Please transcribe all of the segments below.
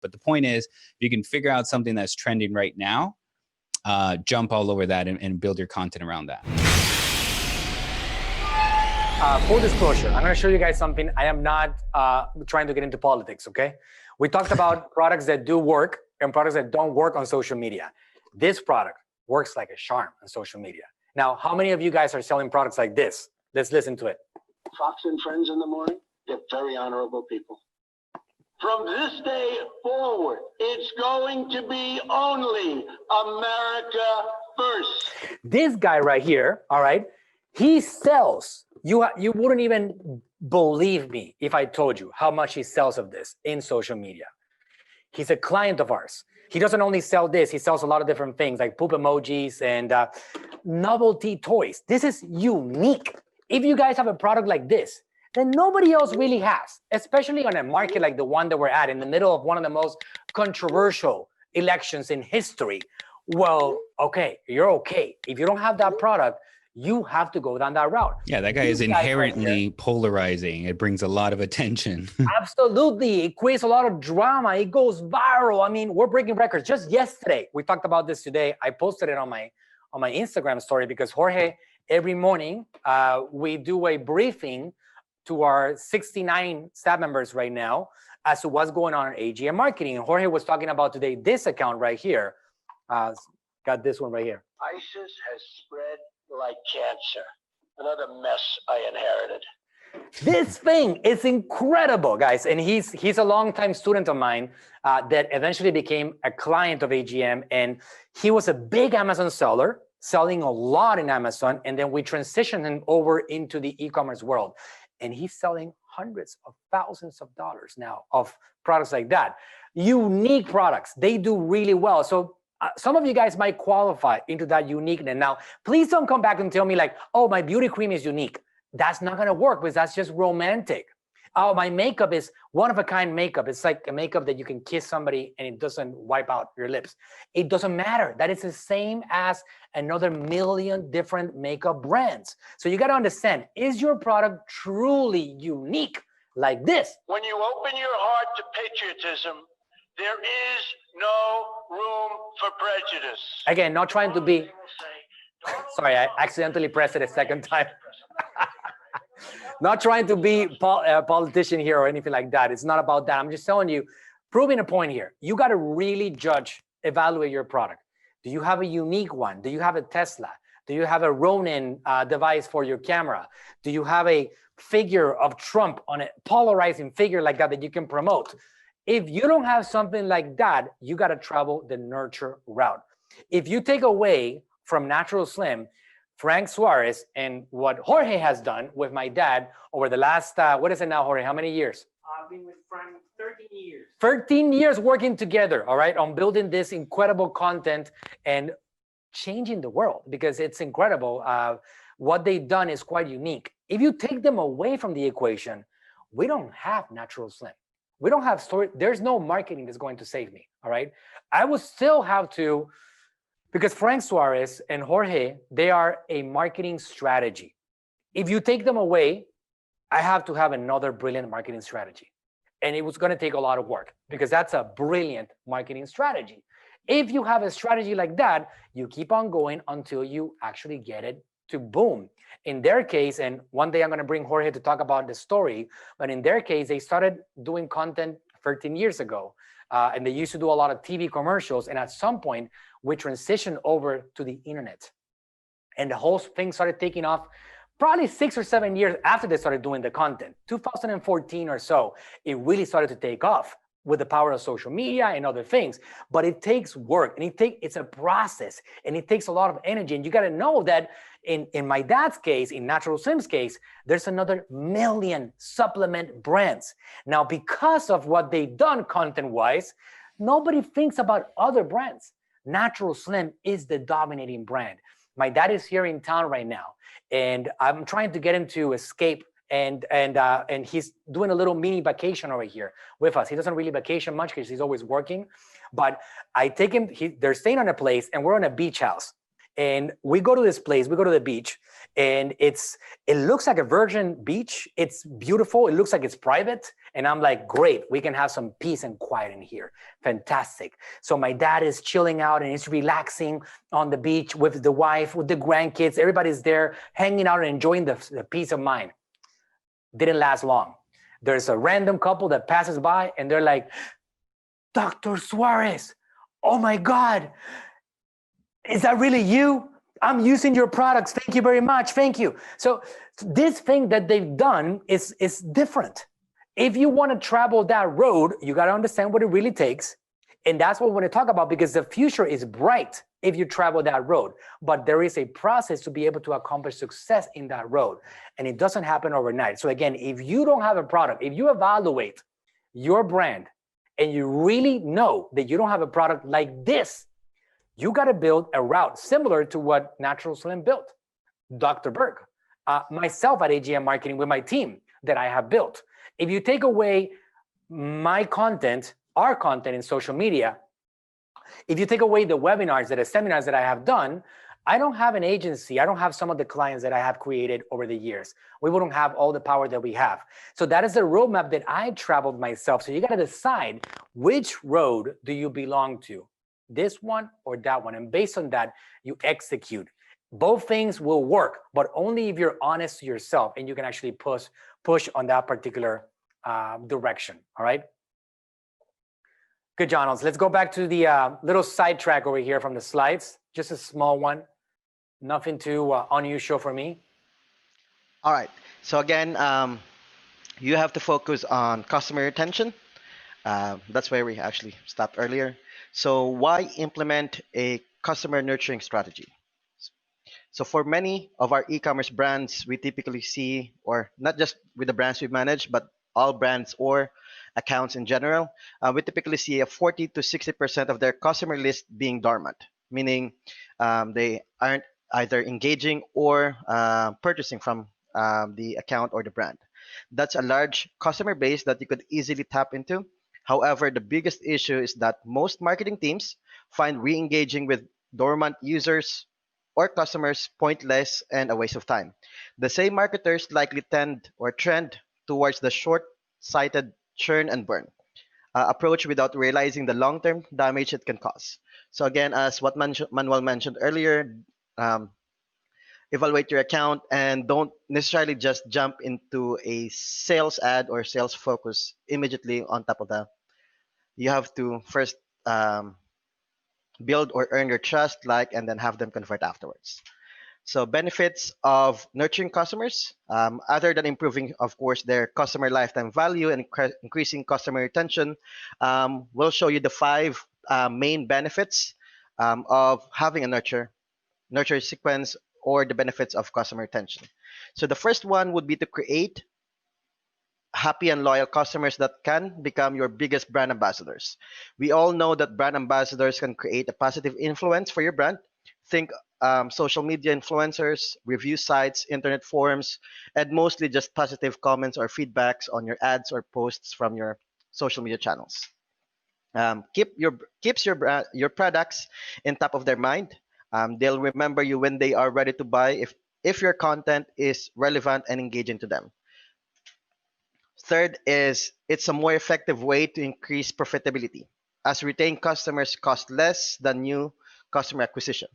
But the point is, if you can figure out something that's trending right now, jump all over that and build your content around that. Full disclosure, I'm going to show you guys something. I am not trying to get into politics, okay? We talked about products that do work and products that don't work on social media. This product works like a charm on social media. Now, how many of you guys are selling products like this? Let's listen to it. Fox and Friends in the morning, they're very honorable people. From this day forward, it's going to be only America first. This guy right here, all right, he sells. You wouldn't even believe me if I told you how much he sells of this in social media. He's a client of ours. He doesn't only sell this, he sells a lot of different things like poop emojis and novelty toys. This is unique. If you guys have a product like this, then nobody else really has, especially on a market like the one that we're at in the middle of one of the most controversial elections in history. Well, okay, you're okay. If you don't have that product, you have to go down that route. Yeah, that guy is inherently polarizing. It brings a lot of attention. Absolutely. It creates a lot of drama. It goes viral. I mean, we're breaking records. Just yesterday, we talked about this today. I posted it on my Instagram story because Jorge, every morning, we do a briefing to our 69 staff members right now as to what's going on in AGM marketing. And Jorge was talking about today this account right here. Got this one right here. ISIS has spread like cancer. Another mess I inherited. This thing is incredible, guys. And he's a longtime student of mine that eventually became a client of AGM. And he was a big Amazon seller, selling a lot in Amazon. And then we transitioned him over into the e-commerce world. And he's selling hundreds of thousands of dollars now of products like that. Unique products. They do really well. So some of you guys might qualify into that uniqueness. Now, please don't come back and tell me like, oh, my beauty cream is unique. That's not gonna work because that's just romantic. Oh, my makeup is one-of-a-kind makeup. It's like a makeup that you can kiss somebody and it doesn't wipe out your lips. It doesn't matter. That is the same as another million different makeup brands. So you gotta understand, is your product truly unique like this? When you open your heart to patriotism, there is no room for prejudice. Again, not trying to be, sorry, I accidentally pressed it a second time. Not trying to be a politician here or anything like that. It's not about that. I'm just telling you, proving a point here. You got to really evaluate your product. Do you have a unique one? Do you have a Tesla? Do you have a Ronin device for your camera? Do you have a figure of Trump on a polarizing figure like that you can promote? If you don't have something like that, you got to travel the nurture route. If you take away from Natural Slim, Frank Suarez, and what Jorge has done with my dad over the last, what is it now, Jorge? How many years? I've been with Frank 13 years. 13 years working together, all right, on building this incredible content and changing the world because it's incredible. What they've done is quite unique. If you take them away from the equation, we don't have Natural Slim. We don't have story. There's no marketing that's going to save me, all right? I would still have to, because Frank Suarez and Jorge, they are a marketing strategy. If you take them away, I have to have another brilliant marketing strategy. And it was going to take a lot of work because that's a brilliant marketing strategy. If you have a strategy like that, you keep on going until you actually get it to boom. In their case, and one day I'm going to bring Jorge to talk about the story, but in their case, they started doing content 13 years ago. And they used to do a lot of TV commercials. And at some point, we transitioned over to the internet. And the whole thing started taking off probably 6 or 7 years after they started doing the content. 2014 or so, it really started to take off with the power of social media and other things. But it takes work and it's a process and it takes a lot of energy. And you got to know that in my dad's case, in Natural Slim's case, there's another million supplement brands. Now, because of what they've done content-wise, nobody thinks about other brands. Natural Slim is the dominating brand. My dad is here in town right now, and I'm trying to get him to escape, and he's doing a little mini vacation over here with us. He doesn't really vacation much because he's always working, but I take him, they're staying on a place, and we're on a beach house. And we go to this place, we go to the beach, and it looks like a virgin beach. It's beautiful. It looks like it's private. And I'm like, great, we can have some peace and quiet in here. Fantastic. So my dad is chilling out and he's relaxing on the beach with the wife, with the grandkids. Everybody's there hanging out and enjoying the peace of mind. Didn't last long. There's a random couple that passes by and they're like, Dr. Suarez, oh my God, is that really you? I'm using your products. Thank you very much. Thank you. So this thing that they've done is different. If you want to travel that road, you got to understand what it really takes. And that's what we want to talk about, because the future is bright if you travel that road. But there is a process to be able to accomplish success in that road. And it doesn't happen overnight. So again, if you don't have a product, if you evaluate your brand and you really know that you don't have a product like this, you got to build a route similar to what Natural Slim built. Dr. Berg, myself at AGM Marketing with my team that I have built. If you take away my content, our content in social media, if you take away the webinars, the seminars that I have done, I don't have an agency. I don't have some of the clients that I have created over the years. We wouldn't have all the power that we have. So that is the roadmap that I traveled myself. So you got to decide, which road do you belong to? This one or that one? And based on that, you execute. Both things will work, but only if you're honest to yourself and you can actually push on that particular direction. All right. Good, John. Let's go back to the little sidetrack over here from the slides. Just a small one. Nothing too unusual for me. All right. So again, you have to focus on customer retention. That's where we actually stopped earlier. So why implement a customer nurturing strategy? So for many of our e-commerce brands, we typically see, or not just with the brands we manage, but all brands or accounts in general, we typically see a 40 to 60% of their customer list being dormant, meaning they aren't either engaging or purchasing from the account or the brand. That's a large customer base that you could easily tap into. However, the biggest issue is that most marketing teams find re-engaging with dormant users or customers pointless and a waste of time. The same marketers likely tend or trend towards the short-sighted churn and burn approach without realizing the long-term damage it can cause. So again, as what Manuel mentioned earlier, evaluate your account and don't necessarily just jump into a sales ad or sales focus immediately on top of that. You have to first build or earn your trust, and then have them convert afterwards. So benefits of nurturing customers, other than improving, of course, their customer lifetime value and increasing customer retention, we'll show you the 5 main benefits of having a nurture sequence, or the benefits of customer retention. So the first one would be to create happy and loyal customers that can become your biggest brand ambassadors. We all know that brand ambassadors can create a positive influence for your brand. Think social media influencers, review sites, internet forums, and mostly just positive comments or feedbacks on your ads or posts from your social media channels. Keeps your products in top of their mind. They'll remember you when they are ready to buy if your content is relevant and engaging to them. Third is, it's a more effective way to increase profitability, as retained customers cost less than new customer acquisition.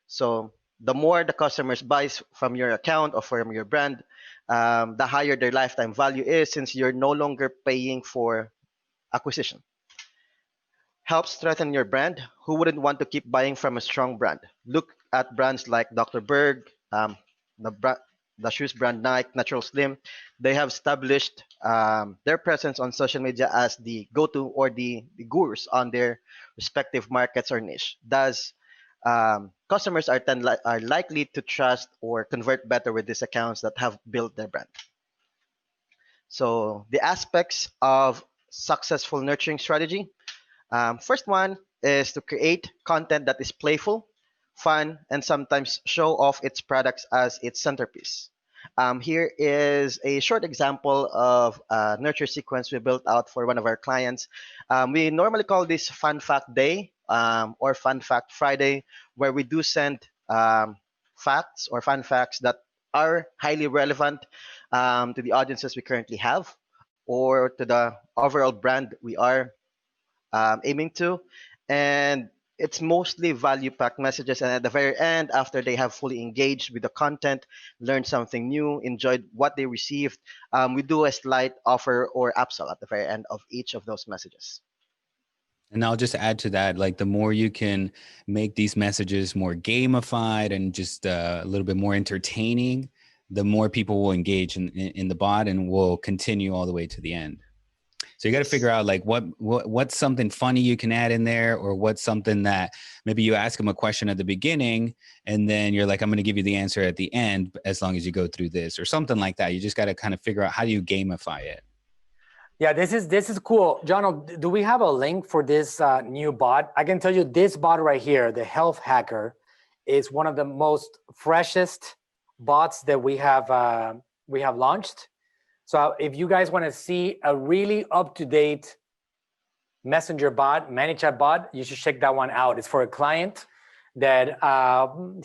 So the more the customers buys from your account or from your brand, the higher their lifetime value is, since you're no longer paying for acquisition. Helps strengthen your brand. Who wouldn't want to keep buying from a strong brand? Look at brands like Dr. Berg, the shoes brand Nike, Natural Slim. They have established their presence on social media as the go-to or the gurus on their respective markets or niche. Thus, customers are likely to trust or convert better with these accounts that have built their brand. So the aspects of successful nurturing strategy. First one is to create content that is playful, fun, and sometimes show off its products as its centerpiece. Here is a short example of a nurture sequence we built out for one of our clients. We normally call this Fun Fact Day or Fun Fact Friday, where we do send facts or fun facts that are highly relevant to the audiences we currently have. or to the overall brand we are aiming to. And it's mostly value packed messages. And at the very end, after they have fully engaged with the content, learned something new, enjoyed what they received, we do a slight offer or upsell at the very end of each of those messages. And I'll just add to that, like the more you can make these messages more gamified and just a little bit more entertaining, the more people will engage in the bot and will continue all the way to the end. So you got to figure out like what's something funny you can add in there, or what's something that maybe you ask them a question at the beginning and then you're like, I'm going to give you the answer at the end as long as you go through this, or something like that. You just got to kind of figure out how do you gamify it. Yeah, this is cool. John, do we have a link for this new bot? I can tell you this bot right here, the Health Hacker, is one of the most freshest bots that we have launched. So if you guys want to see a really up-to-date messenger bot, ManyChat bot, you should check that one out. It's for a client that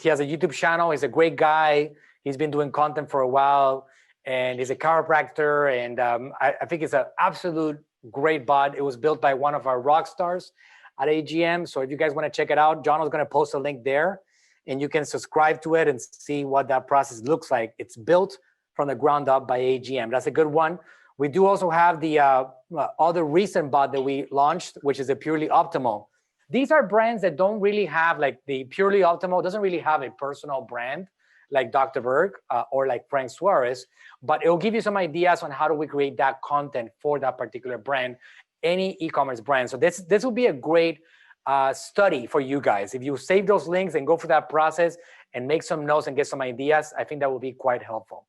he has a YouTube channel. He's a great guy. He's been doing content for a while, and he's a chiropractor. And I think it's an absolute great bot. It was built by one of our rock stars at AGM. So if you guys want to check it out, John is going to post a link there, and you can subscribe to it and see what that process looks like. It's built from the ground up by AGM. That's a good one. We do also have the other recent bot that we launched, which is a Purely Optimal. These are brands that don't really have, like the Purely Optimal doesn't really have a personal brand like Dr. Berg or like Frank Suarez, but it'll give you some ideas on how do we create that content for that particular brand, any e-commerce brand. So this will be a great study for you guys. If you save those links and go through that process and make some notes and get some ideas, I think that will be quite helpful.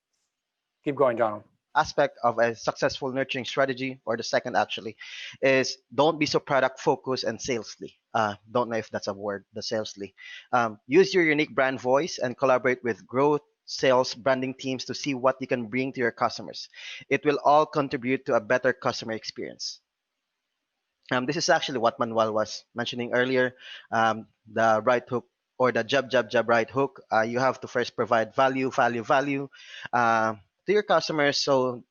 Keep going, John. Aspect of a successful nurturing strategy, or the second actually, is don't be so product focused and salesly. Don't know if that's a word, the salesly. Use your unique brand voice and collaborate with growth, sales, branding teams to see what you can bring to your customers. It will all contribute to a better customer experience. This is actually what Manuel was mentioning earlier. The right hook, or the jab right hook. You have to first provide value to your customers, so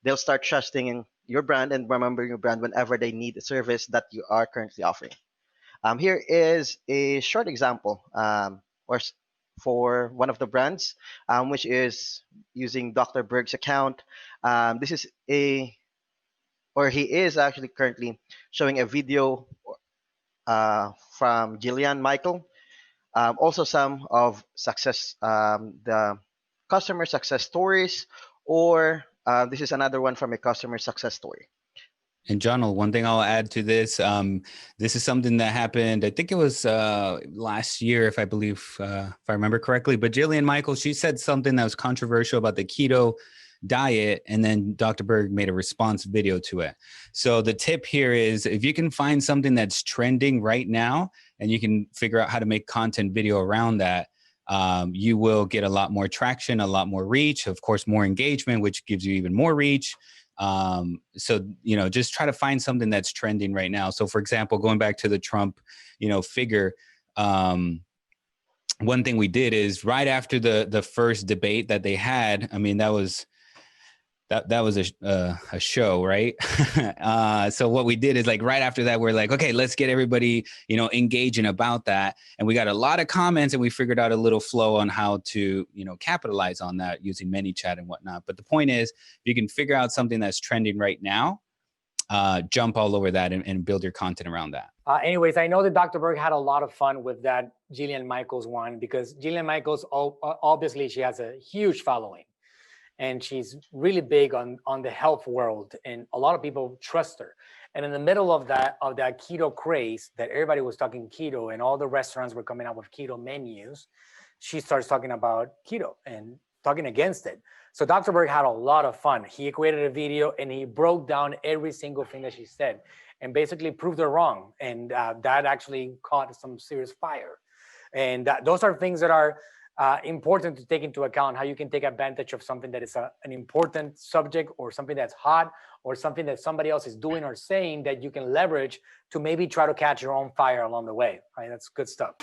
they'll start trusting in your brand and remembering your brand whenever they need a service that you are currently offering. Here is a short example for one of the brands, which is using Dr. Berg's account. This is he is actually currently showing a video from 𝗟𝗢𝗥𝗡. Also some of the customer success stories, or this is another one from a customer success story. And John, one thing I'll add to this, this is something that happened, I think it was last year, if I remember correctly, but 𝗟𝗢𝗥𝗡, she said something that was controversial about the keto diet, and then Dr. Berg made a response video to it. So the tip here is, if you can find something that's trending right now and you can figure out how to make content video around that, you will get a lot more traction, a lot more reach, of course, more engagement, which gives you even more reach. So, just try to find something that's trending right now. So for example, going back to the Trump, figure, one thing we did is right after the first debate that they had, I mean, that was a show, right? So what we did is, like, right after that, we're like, okay, let's get everybody, engaging about that. And we got a lot of comments, and we figured out a little flow on how to, capitalize on that using ManyChat and whatnot. But the point is, if you can figure out something that's trending right now, jump all over that and build your content around that. Anyways, I know that Dr. Berg had a lot of fun with that 𝗟𝗢𝗥𝗡 one, because 𝗟𝗢𝗥𝗡, obviously she has a huge following. And she's really big on the health world, and a lot of people trust her. And in the middle of that keto craze, that everybody was talking keto and all the restaurants were coming out with keto menus, she starts talking about keto and talking against it. So Dr. Berg had a lot of fun. He created a video and he broke down every single thing that she said and basically proved her wrong. And that actually caught some serious fire. And those are things that are important to take into account, how you can take advantage of something that is an important subject, or something that's hot, or something that somebody else is doing or saying that you can leverage to maybe try to catch your own fire along the way, right? That's good stuff.